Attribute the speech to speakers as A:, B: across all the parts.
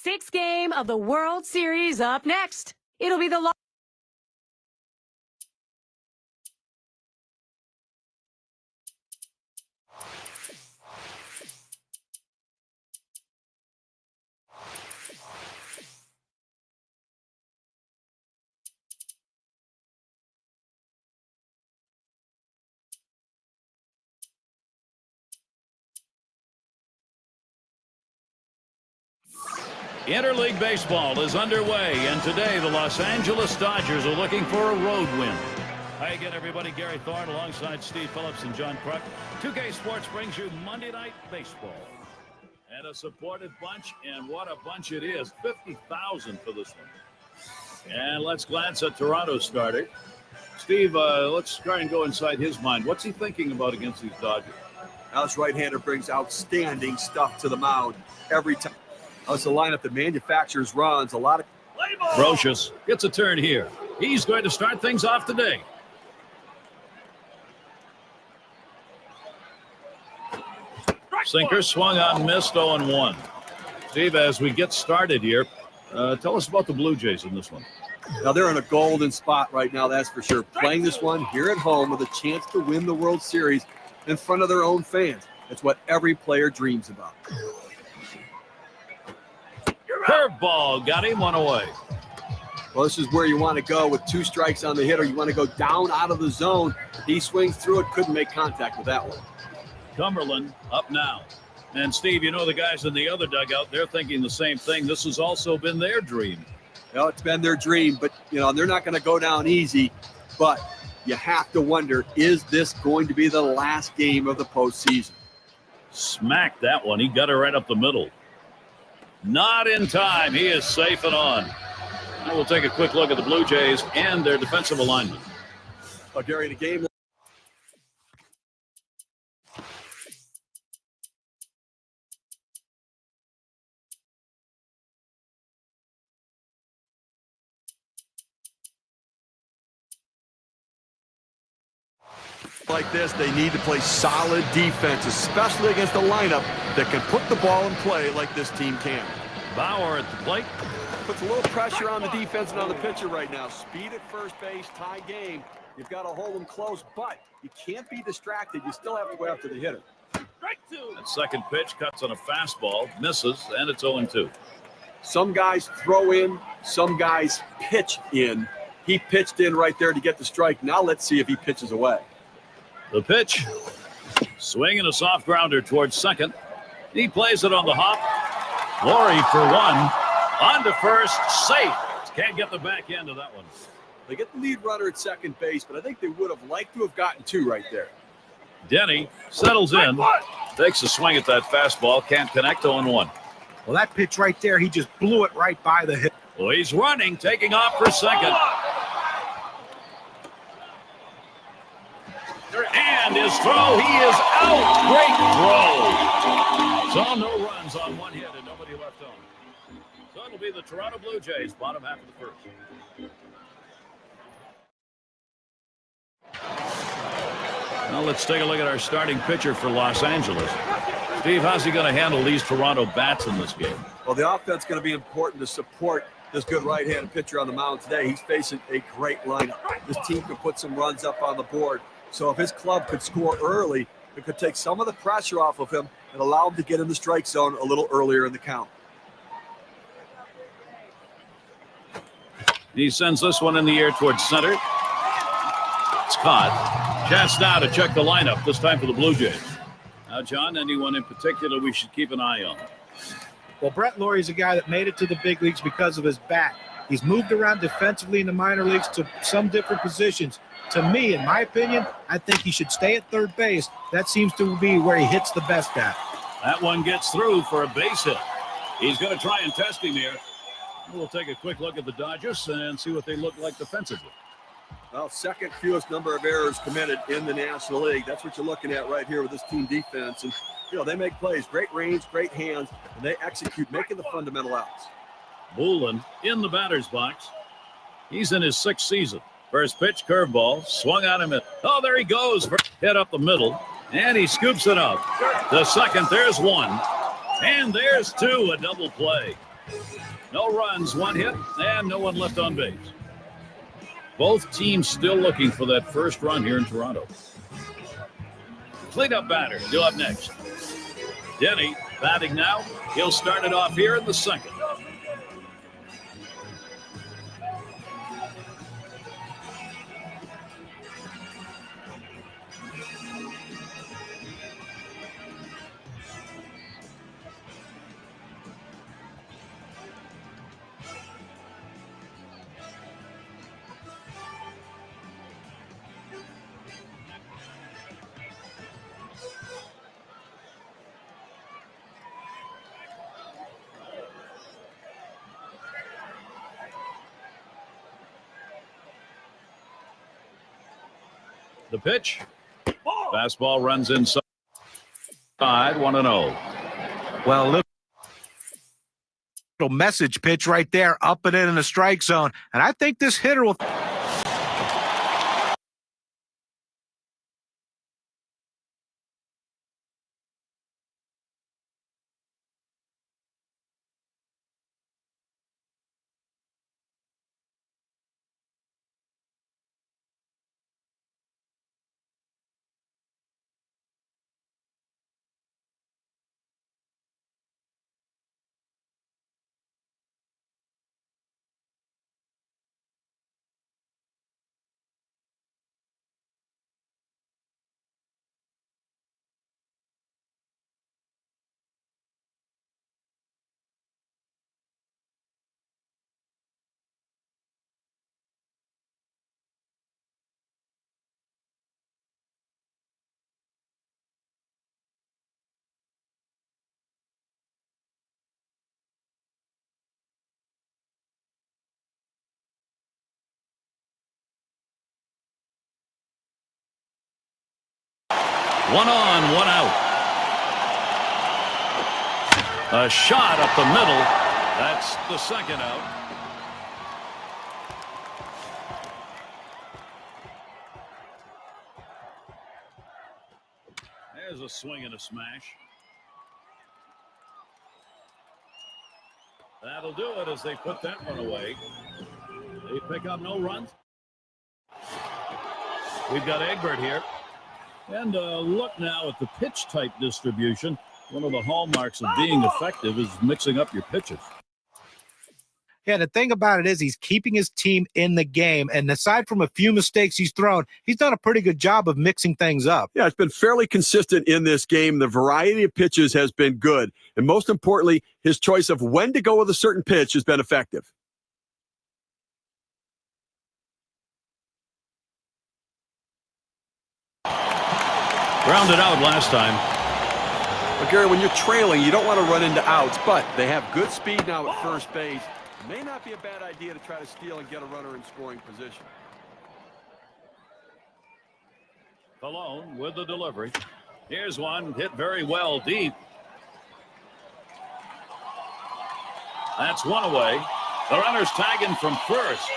A: sixth game of the World Series up next. It'll be the
B: Interleague baseball is underway, and today the Los Angeles Dodgers are looking for a road win. Hi again, everybody. Gary Thorne alongside Steve Phillips and John Kruk. 2K Sports brings you Monday Night Baseball. And a supported bunch, and what a bunch it is. 50,000 for this one. And let's glance at Toronto's starter. Steve, let's try and go inside his mind. What's he thinking about against these Dodgers?
C: Now this right-hander brings outstanding stuff to the mound every time. That's a lineup that manufactures runs. A lot of
B: Brocious gets a turn here. He's going to start things off today. Sinker swung on, missed, 0-1. Steve, as we get started here, tell us about the Blue Jays in this one.
C: Now they're in a golden spot right now, that's for sure. Playing this one here at home with a chance to win the World Series in front of their own fans. It's what every player dreams about.
B: Curveball got him, one away.
C: Well, this is where you want to go with 2 strikes on the hitter. You want to go down out of the zone. He swings through it, couldn't make contact with that one.
B: Cumberland up now. And Steve, you know the guys in the other dugout, they're thinking the same thing. This has also been their dream.
C: Well, it's been their dream, but they're not going to go down easy. But you have to wonder, is this going to be the last game of the postseason?
B: Smacked that one. He got it right up the middle. Not in time. He is safe and on. Now we'll take a quick look at the Blue Jays and their defensive alignment.
C: Well, Gary, the game like this, they need to play solid defense, especially against a lineup that can put the ball in play like this team can.
B: Bauer at the plate.
C: Puts a little pressure on the defense and on the pitcher right now. Speed at first base, tie game. You've got to hold them close, but you can't be distracted. You still have to go after the hitter.
B: That second pitch cuts on a fastball, misses, and it's 0-2.
C: Some guys throw in, some guys pitch in. He pitched in right there to get the strike. Now let's see if he pitches away.
B: The pitch, swinging a soft grounder towards second. He plays it on the hop. Laurie for one. On to first, safe. Can't get the back end of that one.
C: They get the lead runner at second base, but I think they would have liked to have gotten 2 right there.
B: Denny settles in, takes a swing at that fastball, can't connect, 0-1.
D: Well, that pitch right there, he just blew it right by the hit.
B: Well, he's running, taking off for second. And his throw, he is out. Great throw. So no runs on one hit and nobody left on. So it'll be the Toronto Blue Jays, bottom half of the first. Now let's take a look at our starting pitcher for Los Angeles. Steve, how's he going to handle these Toronto bats in this game?
C: Well, the offense is going to be important to support this good right-handed pitcher on the mound today. He's facing a great lineup. This team could put some runs up on the board. So if his club could score early, it could take some of the pressure off of him and allow him to get in the strike zone a little earlier in the count.
B: He sends this one in the air towards center. It's caught. Chance now to check the lineup, this time for the Blue Jays. Now, John, anyone in particular we should keep an eye on?
D: Well, Brett Laurie's a guy that made it to the big leagues because of his bat. He's moved around defensively in the minor leagues to some different positions. To me, in my opinion, I think he should stay at third base. That seems to be where he hits the best at.
B: That one gets through for a base hit. He's going to try and test him here. We'll take a quick look at the Dodgers and see what they look like defensively.
C: Well, second fewest number of errors committed in the National League. That's what you're looking at right here with this team defense. And, they make plays, great range, great hands, and they execute, making the fundamental outs.
B: Bullen in the batter's box. He's in his 6th season. First pitch, curveball, swung on him. Oh, there he goes. Hit up the middle, and he scoops it up. The second, there's one. And there's 2, a double play. No runs, one hit, and no one left on base. Both teams still looking for that first run here in Toronto. Cleanup batter, due up next. Denny batting now. He'll start it off here in the second. The pitch. Fastball runs inside. 1-0.
D: Well, little message pitch right there, up and in the strike zone. And I think this hitter will.
B: One on, one out. A shot up the middle. That's the second out. There's a swing and a smash. That'll do it as they put that one away. They pick up no runs. We've got Egbert here. And look now at the pitch type distribution. One of the hallmarks of being effective is mixing up your pitches.
D: Yeah, the thing about it is he's keeping his team in the game. And aside from a few mistakes he's thrown, he's done a pretty good job of mixing things up.
C: Yeah, it's been fairly consistent in this game. The variety of pitches has been good. And most importantly, his choice of when to go with a certain pitch has been effective.
B: Grounded out last time.
C: But Gary, when you're trailing, you don't want to run into outs, but they have good speed now at first base. It may not be a bad idea to try to steal and get a runner in scoring position.
B: Alone with the delivery. Here's one hit very well deep. That's one away. The runner's tagging from first.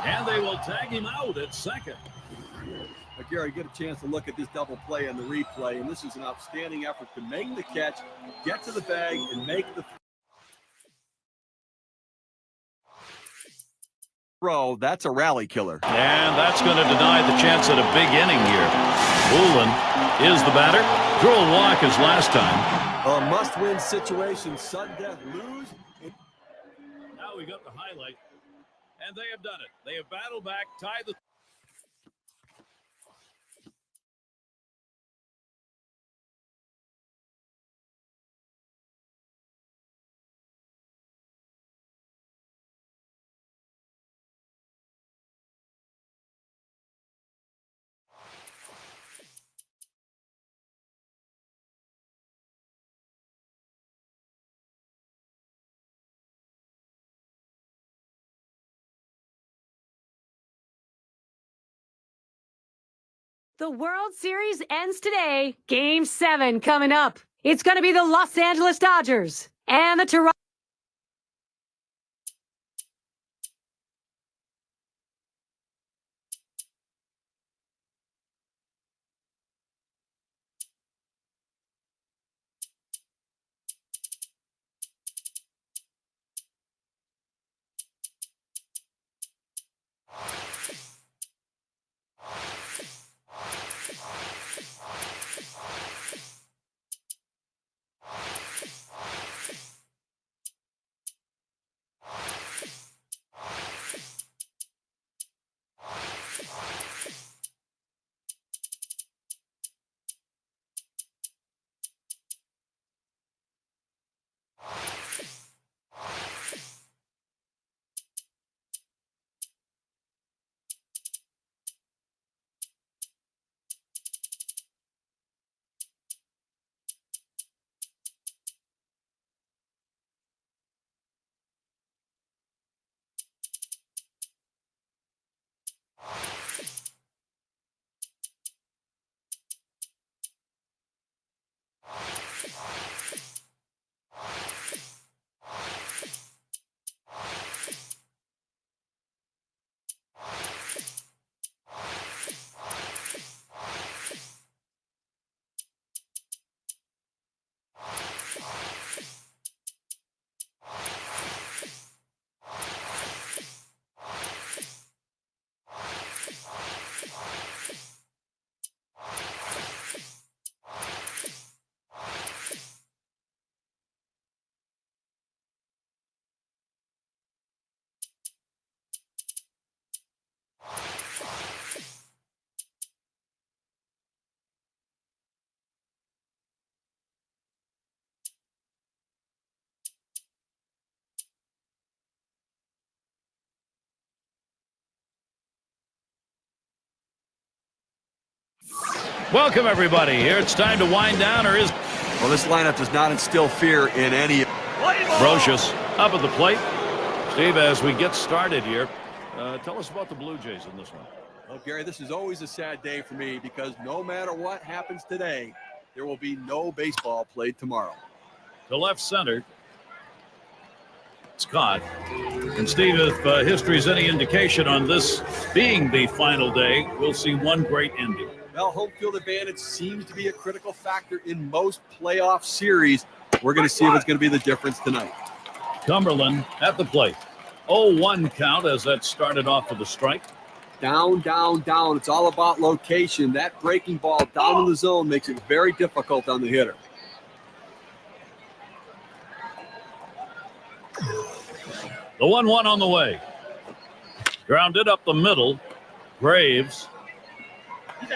B: And they will tag him out at second.
C: But Gary, get a chance to look at this double play and the replay, and this is an outstanding effort to make the catch, get to the bag, and make the throw. That's a rally killer.
B: And that's going to deny the chance at a big inning here. Woolen is the batter. Drew a walk as last time.
C: A must-win situation, sudden death, lose.
B: Now we got the highlight, and they have done it. They have battled back, tied the...
A: The World Series ends today. Game 7 coming up. It's going to be the Los Angeles Dodgers and the Toronto.
B: Welcome, everybody. Here it's time to wind down, or is...
C: Well, this lineup does not instill fear in any.
B: Brocious up at the plate. Steve, as we get started here, tell us about the Blue Jays in this one.
C: Well, Gary, this is always a sad day for me because no matter what happens today, there will be no baseball played tomorrow.
B: To left center, Scott. And Steve, if history's any indication on this being the final day, we'll see one great ending.
C: Well, home field advantage seems to be a critical factor in most playoff series. We're going to see if it's going to be the difference tonight.
B: Cumberland at the plate. 0-1 count as that started off with a strike.
C: Down, down, down. It's all about location. That breaking ball down in the zone makes it very difficult on the hitter.
B: The 1-1 on the way. Grounded up the middle. Graves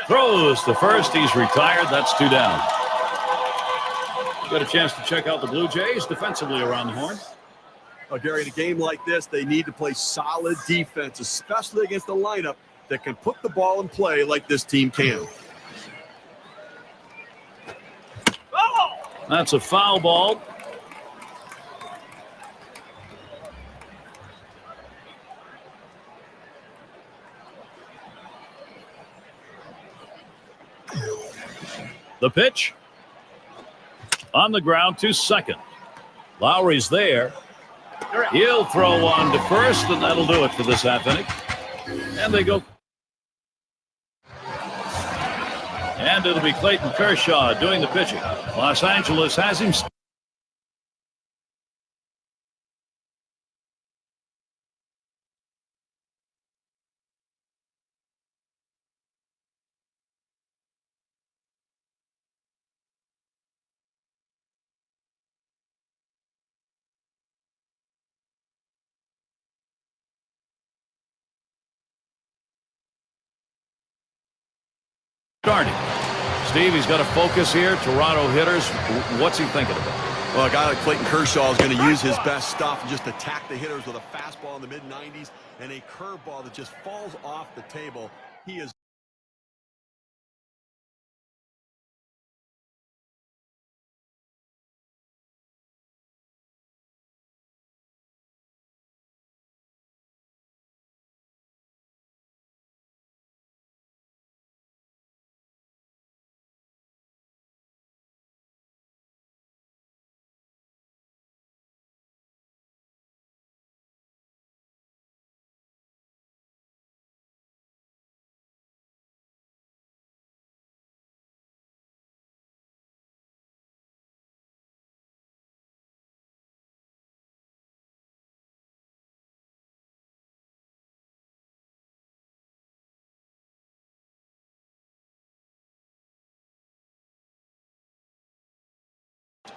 B: throws to first. He's retired. That's 2 down. Got a chance to check out the Blue Jays defensively around the horn.
C: Oh, Gary, in a game like this, they need to play solid defense, especially against a lineup that can put the ball in play like this team can.
B: That's a foul ball. The pitch on the ground to second. Lowry's there. He'll throw on to first, and that'll do it for this half inning. And they go. And it'll be Clayton Kershaw doing the pitching. Los Angeles has him. Starting. Steve, he's got to focus here. Toronto hitters, what's he thinking about?
C: Well, a guy like Clayton Kershaw is going to use his best stuff and just attack the hitters with a fastball in the mid-90s and a curveball that just falls off the table. He is.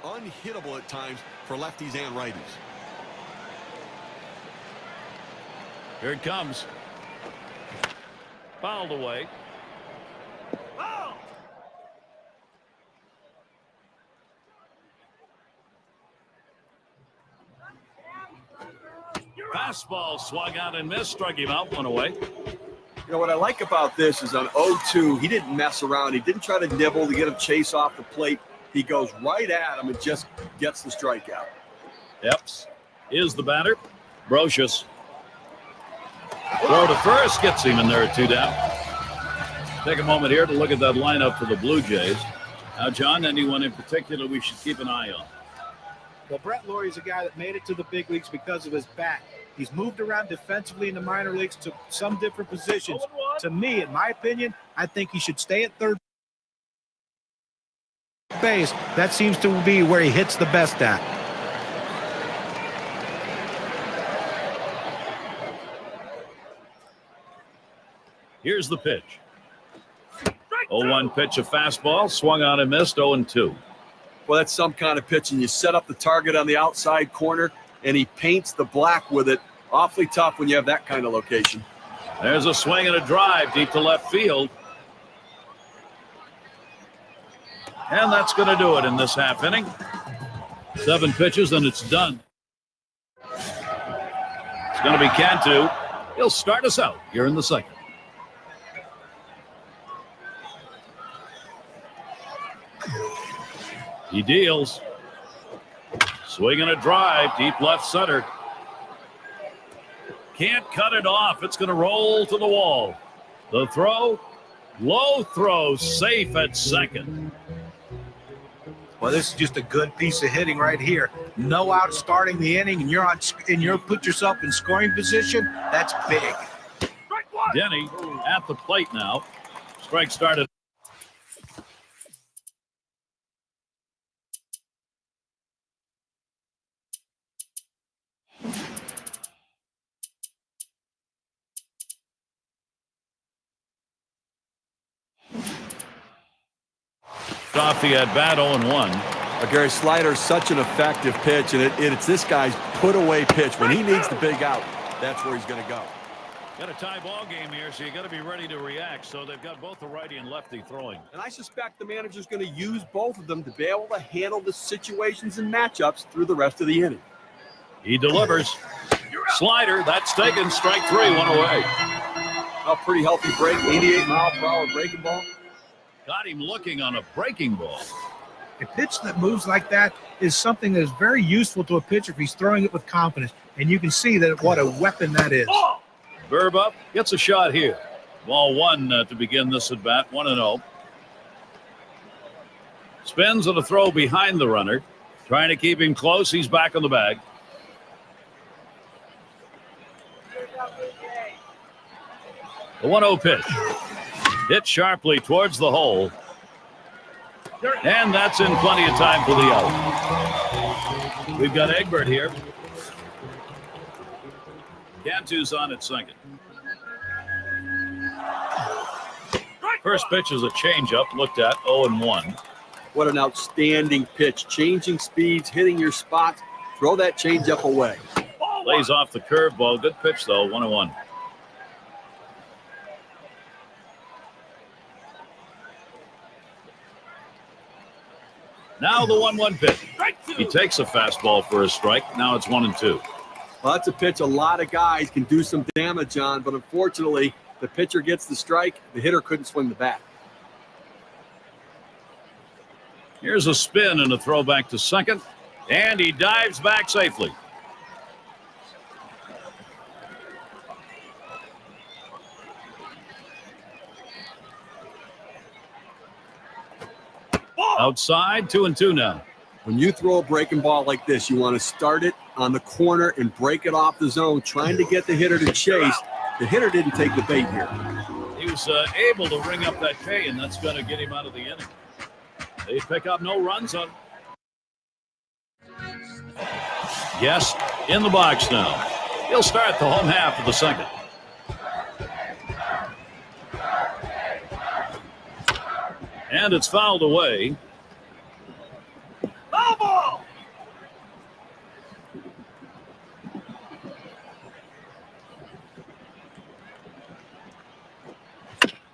C: Unhittable at times for lefties and righties.
B: Here it comes. Fouled away. Fastball swung out and missed. Struck him out, one away.
C: You know, what I like about this is on 0-2, he didn't mess around. He didn't try to nibble to get him chase off the plate. He goes right at him and just gets the strikeout.
B: Epps is the batter. Brocious. Throw to first gets him, and there are 2 down. Take a moment here to look at that lineup for the Blue Jays. Now, John, anyone in particular we should keep an eye on?
D: Well, Brett Lawrie's a guy that made it to the big leagues because of his bat. He's moved around defensively in the minor leagues to some different positions. To me, in my opinion, I think he should stay at third base. That seems to be where he hits the best at.
B: Here's the pitch. 0-1 pitch, a fastball, swung on and missed. 0-2.
C: Well, that's some kind of pitching. You set up the target on the outside corner, and he paints the black with it. Awfully tough when you have that kind of location.
B: There's a swing and a drive deep to left field. And that's going to do it in this half inning. 7 pitches, and it's done. It's going to be Cantu. He'll start us out here in the second. He deals. Swinging a drive, deep left center. Can't cut it off. It's going to roll to the wall. The throw, low throw, safe at second.
D: Well, this is just a good piece of hitting right here. No out starting the inning, and you're put yourself in scoring position. That's big.
B: Denny at the plate now. Strike started. Off the at bat 0-1.
C: Gary, slider is such an effective pitch, and it's this guy's put-away pitch. When he needs the big out, that's where he's going to go.
B: Got a tie ball game here, so you got to be ready to react. So they've got both the righty and lefty throwing.
C: And I suspect the manager's going to use both of them to be able to handle the situations and matchups through the rest of the inning.
B: He delivers. Slider, that's taken. Strike 3, 1 away.
C: A pretty healthy break, 88-mile-per-hour breaking ball.
B: Got him looking on a breaking ball.
D: A pitch that moves like that is something that is very useful to a pitcher if he's throwing it with confidence. And you can see that what a weapon that is.
B: Verb up, gets a shot here. Ball 1 to begin this at bat, 1-0. Spins on a throw behind the runner. Trying to keep him close. He's back on the bag. The 1-0 pitch. Hit sharply towards the hole. And that's in plenty of time for the out. We've got Egbert here. Cantu's on at second. First pitch is a changeup, looked at 0-1.
C: What an outstanding pitch. Changing speeds, hitting your spots. Throw that changeup away.
B: Lays off the curveball. Good pitch, though, 1-1. Now the 1-1 pitch. He takes a fastball for a strike. Now it's 1-2.
C: Well, that's a pitch a lot of guys can do some damage on, but unfortunately, the pitcher gets the strike. The hitter couldn't swing the bat.
B: Here's a spin and a throw back to second, and he dives back safely. Outside, 2-2 now.
C: When you throw a breaking ball like this, you want to start it on the corner and break it off the zone, trying to get the hitter to chase. The hitter didn't take the bait here.
B: He was able to ring up that K, and that's going to get him out of the inning. They pick up no runs on. Yes, in the box now. He'll start the home half of the second. And it's fouled away. Foul ball!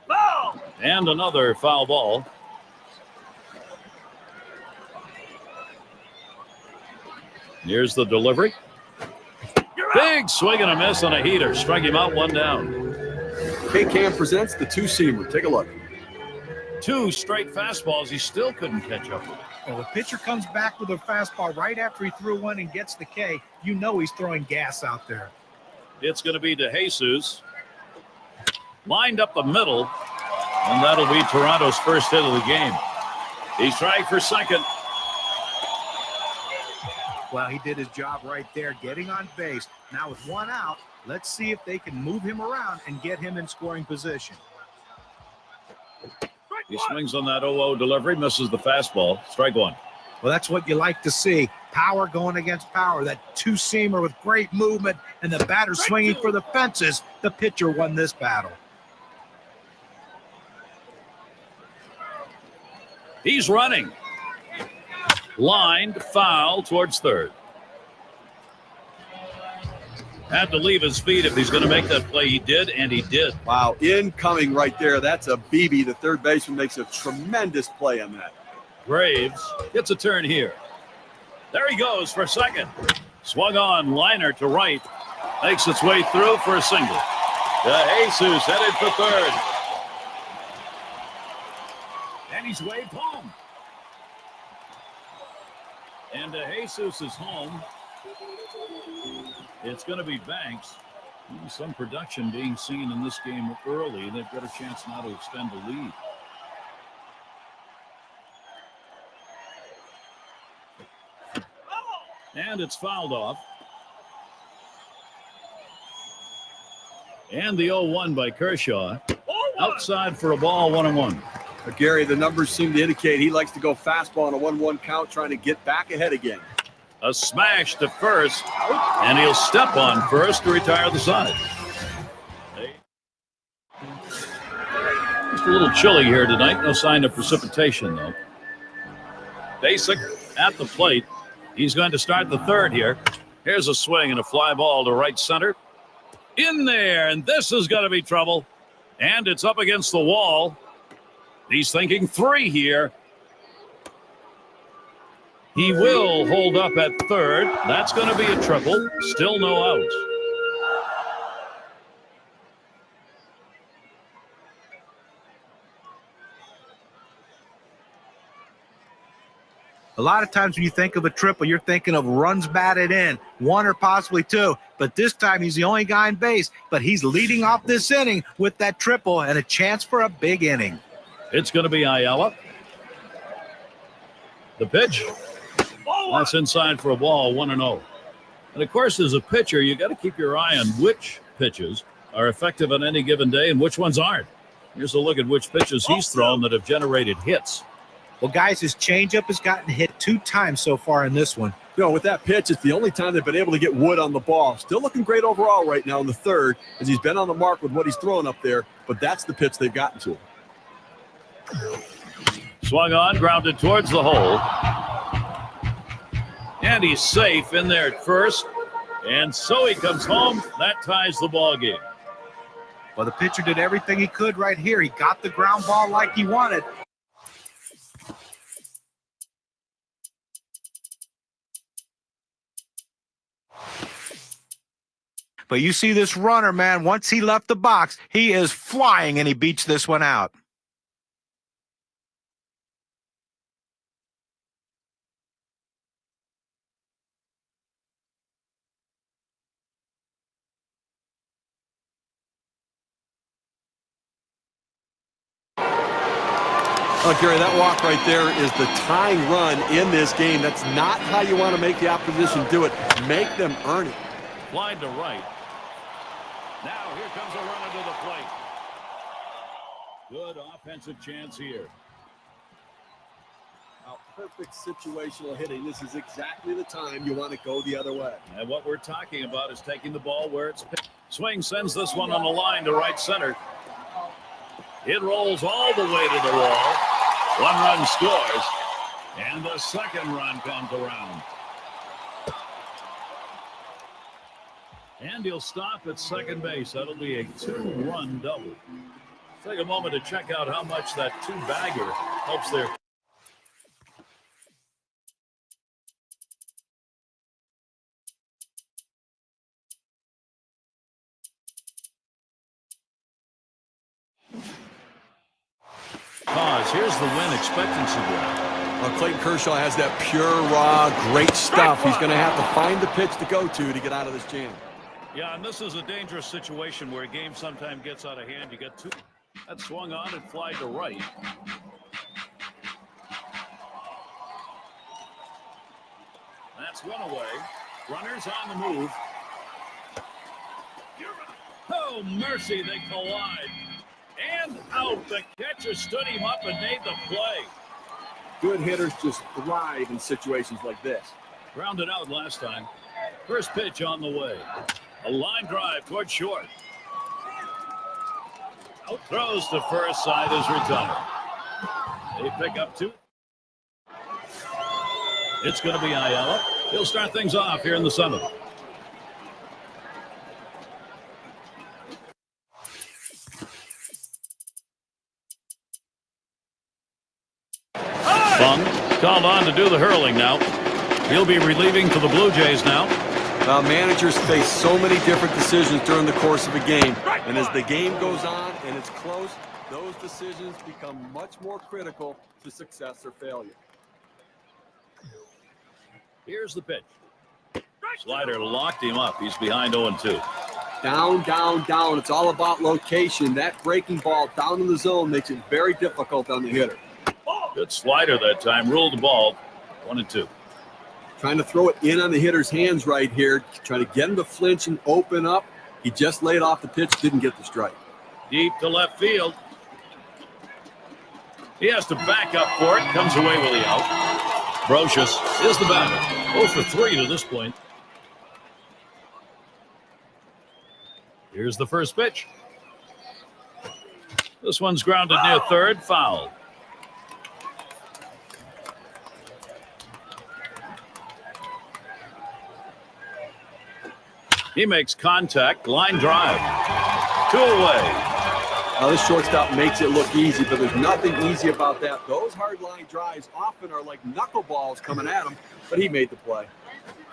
B: Foul! And another foul ball. Here's the delivery. Big swing and a miss on a heater. Strike him out, 1 down.
C: K-Cam presents the two-seamer. Take a look.
B: 2 straight fastballs. He still couldn't catch up with it.
D: Well, the pitcher comes back with a fastball right after he threw one and gets the K. You know he's throwing gas out there.
B: It's going to be De Jesus. Lined up the middle, and that'll be Toronto's first hit of the game. He's trying for second.
D: Well, he did his job right there, getting on base. Now with 1 out, let's see if they can move him around and get him in scoring position.
B: He swings on that 0-0 delivery, misses the fastball. Strike 1.
D: Well, that's what you like to see. Power going against power. That two-seamer with great movement, and the batter swinging for the fences. The pitcher won this battle.
B: He's running. Lined, foul towards third. Had to leave his feet if he's going to make that play. He did, and he did.
C: Wow, incoming right there. That's a BB. The third baseman makes a tremendous play on that.
B: Graves gets a turn here. There he goes for second. Swung on, liner to right. Makes its way through for a single. De Jesus headed for third. And he's waved home. And Jesus is home. It's going to be Banks. Some production being seen in this game early. They've got a chance now to extend the lead. And it's fouled off. And the 0-1 by Kershaw. Outside for a ball, 1-1.
C: Gary, the numbers seem to indicate he likes to go fastball on a 1-1 count, trying to get back ahead again.
B: A smash to first, and he'll step on first to retire the side. Just a little chilly here tonight. No sign of precipitation, though. Basic at the plate. He's going to start the third here. Here's a swing and a fly ball to right center. In there, and this is going to be trouble. And it's up against the wall. He's thinking 3 here. He will hold up at third. That's going to be a triple. Still no outs.
D: A lot of times when you think of a triple, you're thinking of runs batted in, 1 or possibly 2. But this time he's the only guy on base. But he's leading off this inning with that triple and a chance for a big inning.
B: It's going to be Ayala. The pitch. That's inside for a ball, 1-0. And, of course, as a pitcher, you got to keep your eye on which pitches are effective on any given day and which ones aren't. Here's a look at which pitches he's thrown that have generated hits.
D: Well, guys, his changeup has gotten hit 2 times so far in this one.
C: You know, with that pitch, it's the only time they've been able to get wood on the ball. Still looking great overall right now in the third, as he's been on the mark with what he's throwing up there, but that's the pitch they've gotten to him.
B: Swung on, grounded towards the hole. And he's safe in there at first. And so he comes home. That ties the ball game.
D: Well, the pitcher did everything he could right here. He got the ground ball like he wanted. But you see this runner, man, once he left the box, he is flying and he beats this one out.
C: Oh, Gary, that walk right there is the tying run in this game. That's not how you want to make the opposition do it. Make them earn it.
B: Fly to right. Now here comes a runner to the plate. Good offensive chance here.
C: Perfect situational hitting. This is exactly the time you want to go the other way.
B: And what we're talking about is taking the ball where it's pitched. Swing sends this one on the line to right center. It rolls all the way to the wall. 1 run scores. And the second run comes around. And he'll stop at second base. That'll be a 2-run double. Take a moment to check out how much that 2-bagger helps their. Here's the win expectancy graph.
C: Clayton Kershaw has that pure, raw, great stuff. He's going to have to find the pitch to go to get out of this jam.
B: Yeah, and this is a dangerous situation where a game sometimes gets out of hand. You got 2. That swung on and fly to right. That's one away. Runners on the move. Oh, mercy, they collide. And out. The catcher stood him up and made the play.
C: Good hitters just thrive in situations like this.
B: Grounded out last time. First pitch on the way. A line drive towards short. Out throws to first, side is retired. They pick up 2. It's going to be Ayala. He'll start things off here in the 7th. Fung called on to do the hurling now. He'll be relieving for the Blue Jays now.
C: Managers face so many different decisions during the course of a game. And as the game goes on and it's close, those decisions become much more critical to success or failure.
B: Here's the pitch. Slider locked him up. He's behind 0-2.
C: Down, down, down. It's all about location. That breaking ball down in the zone makes it very difficult on the hitter.
B: Good slider that time. Ruled the ball. 1-2.
C: Trying to throw it in on the hitter's hands right here. Trying to get him to flinch and open up. He just laid off the pitch. Didn't get the strike.
B: Deep to left field. He has to back up for it. Comes away with the out. Brocious is the batter. 0 for 3 to this point. Here's the first pitch. This one's grounded near third. Foul. He makes contact. Line drive. 2 away.
C: Now this shortstop makes it look easy, but there's nothing easy about that. Those hard line drives often are like knuckleballs coming at him, but he made the play.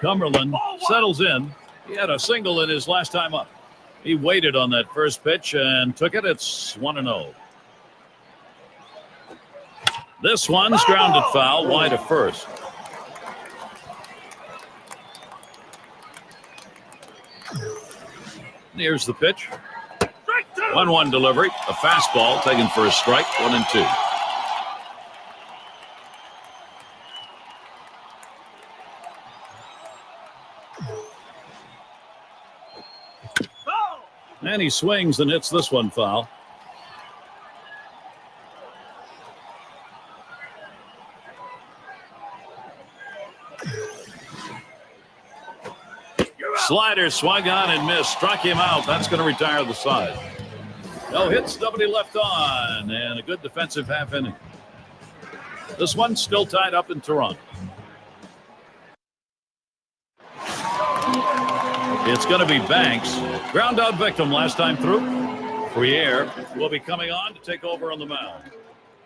B: Cumberland settles in. He had a single in his last time up. He waited on that first pitch and took it. It's 1-0. This one's grounded foul wide of first. Here's the pitch. 1-1 delivery. A fastball taken for a strike. 1-2. And he swings and hits this one foul. Slider swung on and missed. Struck him out. That's going to retire the side. No hits, nobody left on. And a good defensive half inning. This one's still tied up in Toronto. It's going to be Banks. Ground out victim last time through. Friere will be coming on to take over on the mound.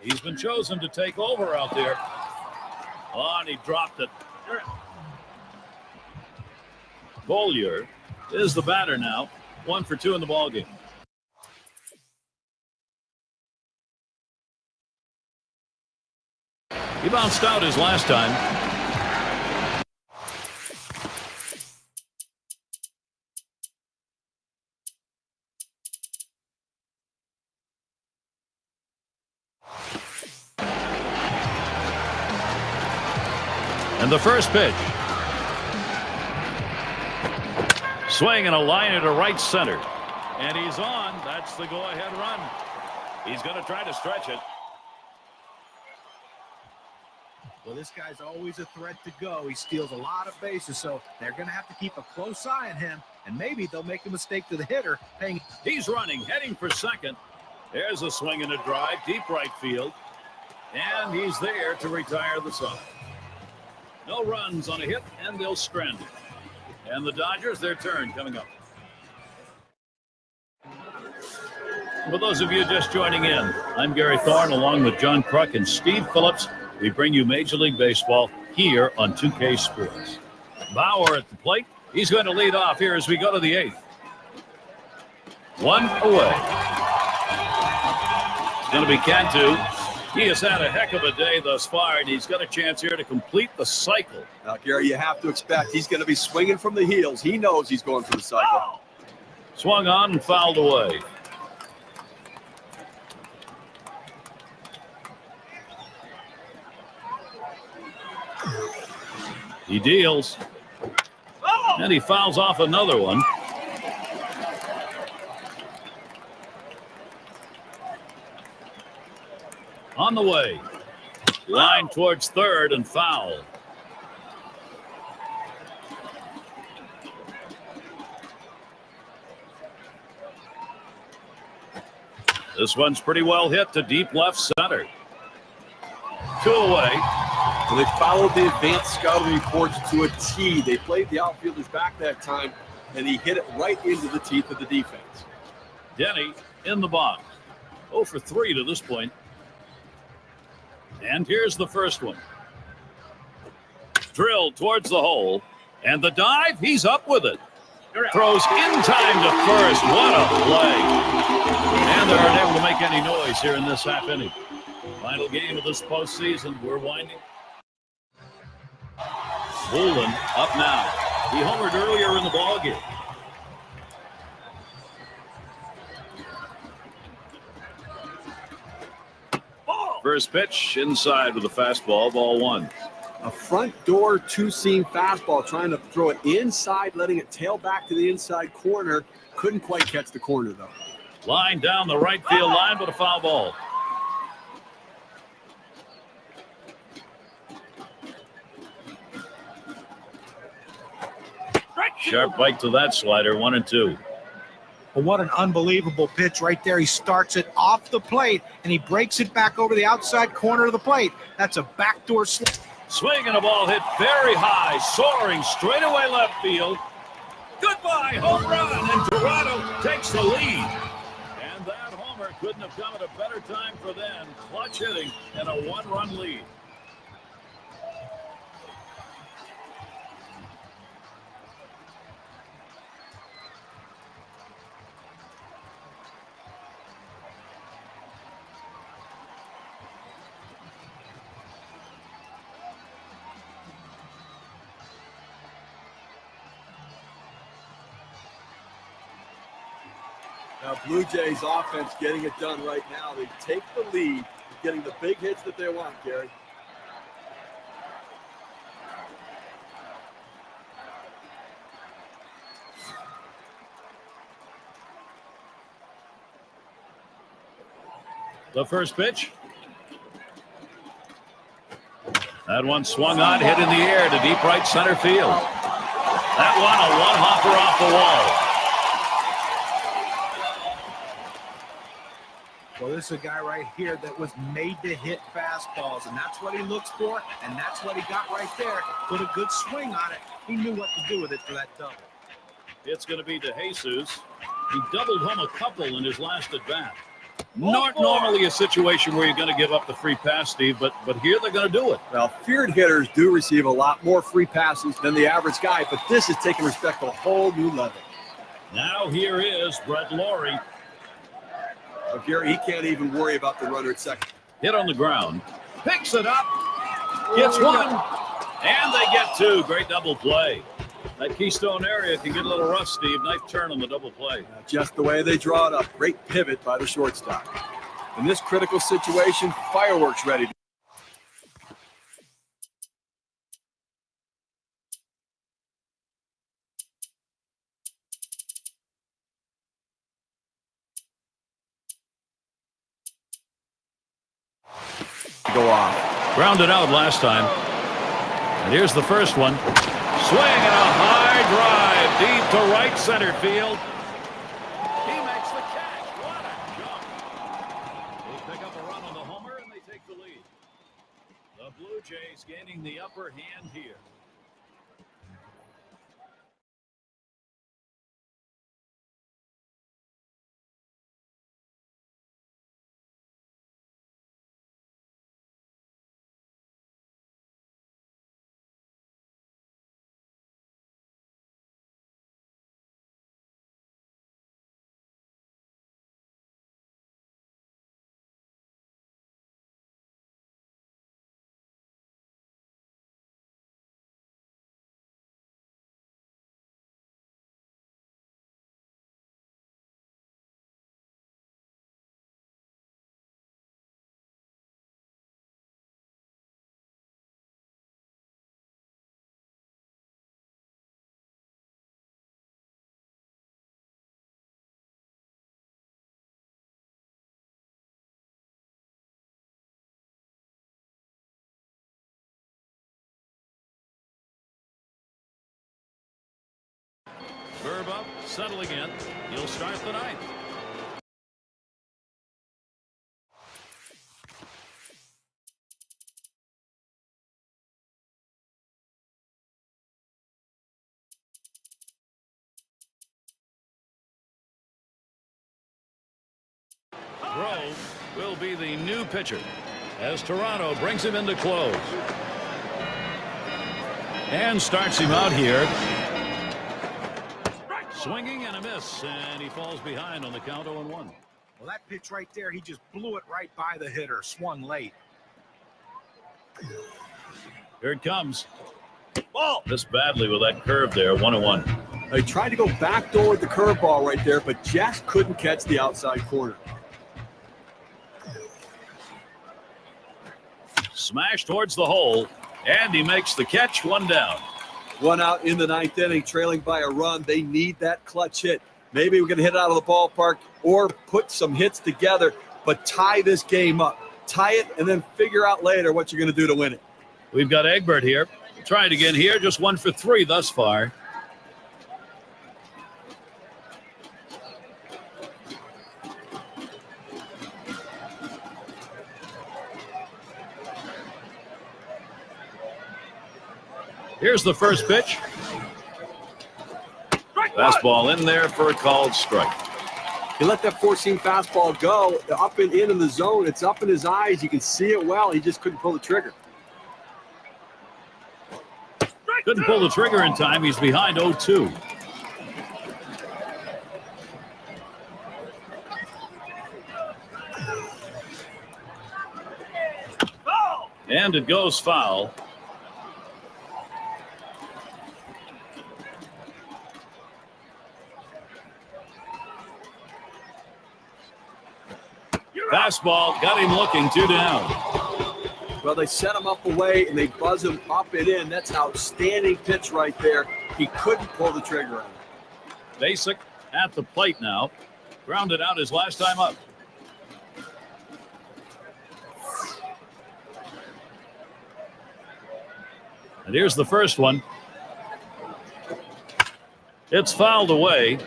B: He's been chosen to take over out there. Oh, and he dropped it. Bollier is the batter now. 1 for 2 in the ballgame. He bounced out his last time. And the first pitch. Swing and a liner to right center. And he's on. That's the go-ahead run. He's going to try to stretch it.
D: Well, this guy's always a threat to go. He steals a lot of bases, so they're going to have to keep a close eye on him, and maybe they'll make a mistake to the hitter.
B: He's running, heading for second. There's a swing and a drive, deep right field. And he's there to retire the side. No runs on a hit, and they'll strand it. And the Dodgers, their turn coming up. For those of you just joining in, I'm Gary Thorne along with John Kruk and Steve Phillips. We bring you Major League Baseball here on 2K Sports. Bauer at the plate. He's going to lead off here as we go to the 8th. 1 away. It's going to be Cantu. He has had a heck of a day thus far, and he's got a chance here to complete the cycle.
C: Now, Gary, you have to expect he's going to be swinging from the heels. He knows he's going for the cycle.
B: Swung on and fouled away. He deals. And he fouls off another one. On the way. Line towards third and foul. This one's pretty well hit to deep left center. 2 away.
C: So they followed the advanced scouting reports to a T. They played the outfielders back that time, and he hit it right into the teeth of the defense.
B: Denny in the box. 0 for 3 to this point. And here's the first one. Drilled towards the hole. And the dive, he's up with it. Throws in time to first. What a play. And they aren't able to make any noise here in this half inning. Final game of this postseason. We're winding. Hoolen up now. He homered earlier in the ballgame. First pitch inside with a fastball, ball one.
C: A front door two-seam fastball, trying to throw it inside, letting it tail back to the inside corner. Couldn't quite catch the corner, though.
B: Line down the right field line, but a foul ball. Sharp bite to that slider, 1-2.
D: Well, what an unbelievable pitch right there. He starts it off the plate, and he breaks it back over the outside corner of the plate. That's a backdoor
B: Swing and a ball hit very high, soaring straight away left field. Goodbye, home run, and Toronto takes the lead. And that homer couldn't have come at a better time for them. Clutch hitting and a one-run lead.
C: Now, Blue Jays offense getting it done right now. They take the lead, getting the big hits that they want, Gary.
B: The first pitch. That one swung on, hit in the air to deep right center field. That one, a one-hopper off the wall.
D: Well, this is a guy right here that was made to hit fastballs, and that's what he looks for, and that's what he got right there. Put a good swing on it. He knew what to do with it for that double.
B: It's going to be DeJesus. He doubled home a couple in his last at-bat. Not normally a situation where you're going to give up the free pass, Steve, but here they're going to do it.
C: Well, feared hitters do receive a lot more free passes than the average guy, but this is taking respect to a whole new level.
B: Now here is Brett Laurie.
C: But Gary, he can't even worry about the runner at second.
B: Hit on the ground. Picks it up. Gets one. And they get two. Great double play. That Keystone area can get a little rough, Steve. Nice turn on the double play.
C: Just the way they draw it up. Great pivot by the shortstop. In this critical situation, fireworks ready. Go off.
B: Grounded out last time. And here's the first one. Swing and a high drive deep to right center field. He makes the catch. What a jump. They pick up a run on the homer and they take the lead. The Blue Jays gaining the upper hand here. Verb up, settling in. He'll start the ninth. Grove will be the new pitcher as Toronto brings him into close. And starts him out here. Swinging and a miss, and he falls behind on the count 0-1.
D: Well, that pitch right there, he just blew it right by the hitter, swung late.
B: Here it comes. Missed badly with that curve there, 1-1.
C: They tried to go backdoor with the curveball right there, but just couldn't catch the outside corner.
B: Smash towards the hole, and he makes the catch, 1 down.
C: 1 out in the 9th inning, trailing by a run. They need that clutch hit. Maybe we're going to hit it out of the ballpark or put some hits together, but tie this game up. Tie it and then figure out later what you're going to do to win it.
B: We've got Egbert here. Try it again here, just 1 for 3 thus far. Here's the first pitch. Fastball in there for a called strike.
C: He let that four-seam fastball go up and in the zone. It's up in his eyes. You can see it well. He just couldn't pull the trigger.
B: Couldn't pull the trigger in time. He's behind 0-2. And it goes foul. Fastball got him looking, 2 down.
C: Well, they set him up away and they buzz him up and in. That's an outstanding pitch right there. He couldn't pull the trigger on it.
B: Basic at the plate now. Grounded out his last time up. And here's the first one. It's fouled away.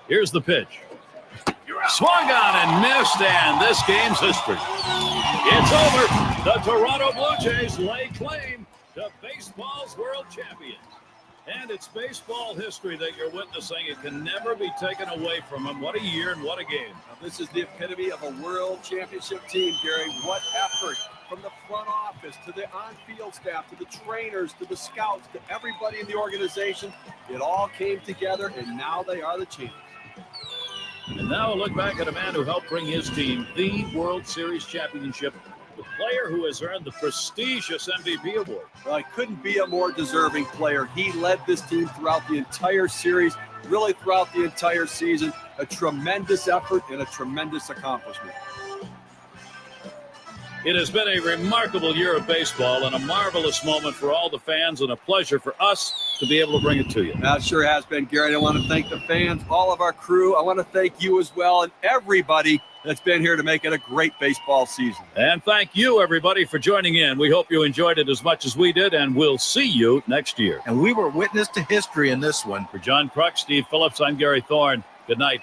B: Here's the pitch. Swung on and missed, and this game's history. It's over. The Toronto Blue Jays lay claim to baseball's world champions. And it's baseball history that you're witnessing. It can never be taken away from them. What a year and what a game.
C: Now, this is the epitome of a world championship team, Gary. What effort from the front office to the on-field staff, to the trainers, to the scouts, to everybody in the organization. It all came together, and now they are the champions.
B: And now a look back at a man who helped bring his team the World Series championship, the player who has earned the prestigious MVP award.
C: Well, he couldn't be a more deserving player. He led this team throughout the entire series, really throughout the entire season. A tremendous effort and a tremendous accomplishment.
B: It has been a remarkable year of baseball and a marvelous moment for all the fans and a pleasure for us to be able to bring it to you.
C: That sure has been, Gary. I want to thank the fans, all of our crew. I want to thank you as well and everybody that's been here to make it a great baseball season.
B: And thank you, everybody, for joining in. We hope you enjoyed it as much as we did, and we'll see you next year.
D: And we were witness to history in this one.
B: For John Kruk, Steve Phillips, I'm Gary Thorne. Good night.